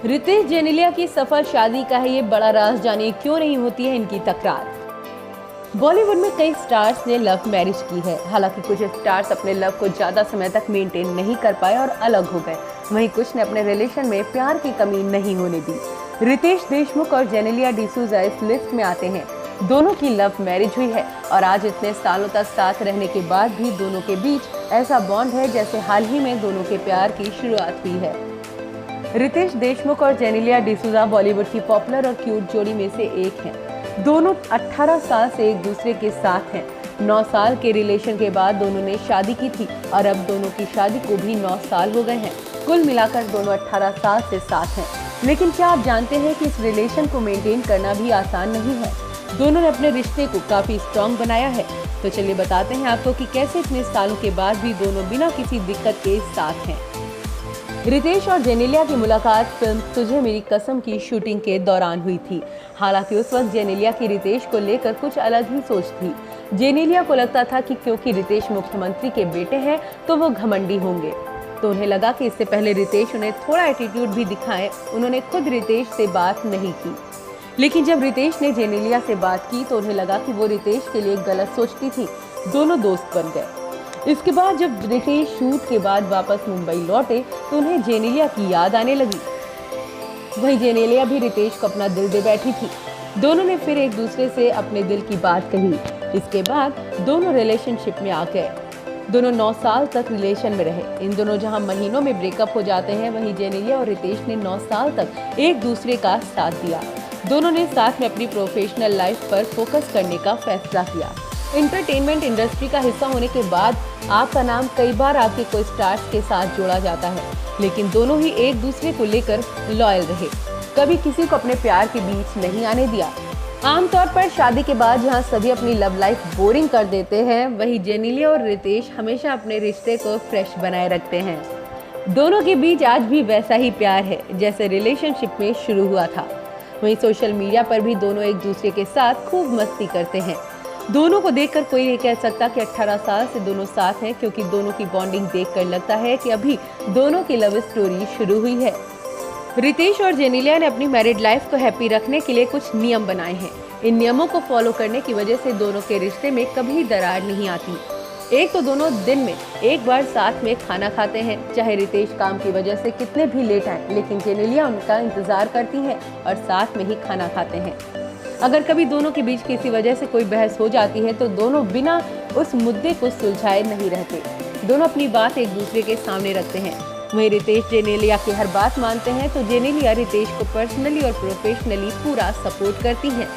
रितेश जेनेलिया की सफल शादी का है ये बड़ा राज, जानिए क्यों नहीं होती है इनकी तकरार। बॉलीवुड में कई स्टार्स ने लव मैरिज की है। हालांकि कुछ स्टार्स अपने लव को ज्यादा समय तक मेंटेन नहीं कर पाए और अलग हो गए। वहीं कुछ ने अपने रिलेशन में प्यार की कमी नहीं होने दी। रितेश देशमुख और जेनेलिया डिसूजा इस लिस्ट में आते हैं। दोनों की लव मैरिज हुई है और आज इतने सालों तक साथ रहने के बाद भी दोनों के बीच ऐसा बॉन्ड है जैसे हाल ही में दोनों के प्यार की शुरुआत हुई है। रितेश देशमुख और जेनेलिया डिसूजा बॉलीवुड की पॉपुलर और क्यूट जोड़ी में से एक हैं। दोनों 18 साल से एक दूसरे के साथ हैं। 9 साल के रिलेशन के बाद दोनों ने शादी की थी और अब दोनों की शादी को भी 9 साल हो गए हैं। कुल मिलाकर दोनों 18 साल से साथ हैं। लेकिन क्या आप जानते हैं कि इस रिलेशन को मेंटेन करना भी आसान नहीं है। दोनों ने अपने रिश्ते को काफी स्ट्रॉन्ग बनाया है। तो चलिए बताते हैं आपको कि कैसे इतने सालों के बाद भी दोनों बिना किसी दिक्कत के साथ हैं। रितेश और जेनेलिया की मुलाकात फिल्म तुझे मेरी कसम की शूटिंग के दौरान हुई थी। हालांकि उस वक्त जेनेलिया की रितेश को लेकर कुछ अलग ही सोच थी। जेनेलिया को लगता था कि क्योंकि रितेश मुख्यमंत्री के बेटे हैं तो वो घमंडी होंगे, तो उन्हें लगा कि इससे पहले रितेश उन्हें थोड़ा एटीट्यूड भी दिखाएं। उन्होंने खुद रितेश से बात नहीं की, लेकिन जब रितेश ने जेनेलिया से बात की तो उन्हें लगा कि वो रितेश के लिए गलत सोचती थी। दोनों दोस्त बन गए। इसके बाद जब रितेश शूट के बाद वापस मुंबई लौटे तो उन्हें जेनेलिया की याद आने लगी। वहीं जेनेलिया भी रितेश को अपना दिल दे बैठी थी। दोनों ने फिर एक दूसरे से अपने दिल की बात कही। इसके बाद दोनों रिलेशनशिप में आ गए। दोनों 9 साल तक रिलेशन में रहे। इन दोनों जहां महीनों में ब्रेकअप हो जाते हैं, वहीं जेनेलिया और रितेश ने 9 साल तक एक दूसरे का साथ दिया। दोनों ने साथ में अपनी प्रोफेशनल लाइफ पर फोकस करने का फैसला किया। एंटरटेनमेंट इंडस्ट्री का हिस्सा होने के बाद आपका नाम कई बार आपके कोई स्टार्स के साथ जोड़ा जाता है, लेकिन दोनों ही एक दूसरे को लेकर लॉयल रहे। कभी किसी को अपने प्यार के बीच नहीं आने दिया। आमतौर पर शादी के बाद जहां सभी अपनी लव लाइफ बोरिंग कर देते हैं, वहीं जेनेलिया और रितेश हमेशा अपने रिश्ते को फ्रेश बनाए रखते हैं। दोनों के बीच आज भी वैसा ही प्यार है जैसे रिलेशनशिप में शुरू हुआ था। वहीं सोशल मीडिया पर भी दोनों एक दूसरे के साथ खूब मस्ती करते हैं। दोनों को देखकर कोई नहीं कह सकता कि 18 साल से दोनों साथ हैं, क्योंकि दोनों की बॉन्डिंग देखकर लगता है कि अभी दोनों की लव स्टोरी शुरू हुई है। रितेश और जेनेलिया ने अपनी मैरिड लाइफ को हैप्पी रखने के लिए कुछ नियम बनाए हैं। इन नियमों को फॉलो करने की वजह से दोनों के रिश्ते में कभी दरार नहीं आती। एक तो दोनों दिन में एक बार साथ में खाना खाते हैं। चाहे रितेश काम की वजह से कितने भी लेट आए, लेकिन जेनेलिया उनका इंतजार करती है और साथ में ही खाना खाते हैं। अगर कभी दोनों के बीच किसी वजह से कोई बहस हो जाती है तो दोनों बिना उस मुद्दे को सुलझाए नहीं रहते। दोनों अपनी बात एक दूसरे के सामने रखते हैं। वहीं रितेश जेनेलिया की हर बात मानते हैं तो जेनेलिया रितेश को पर्सनली और प्रोफेशनली पूरा सपोर्ट करती हैं।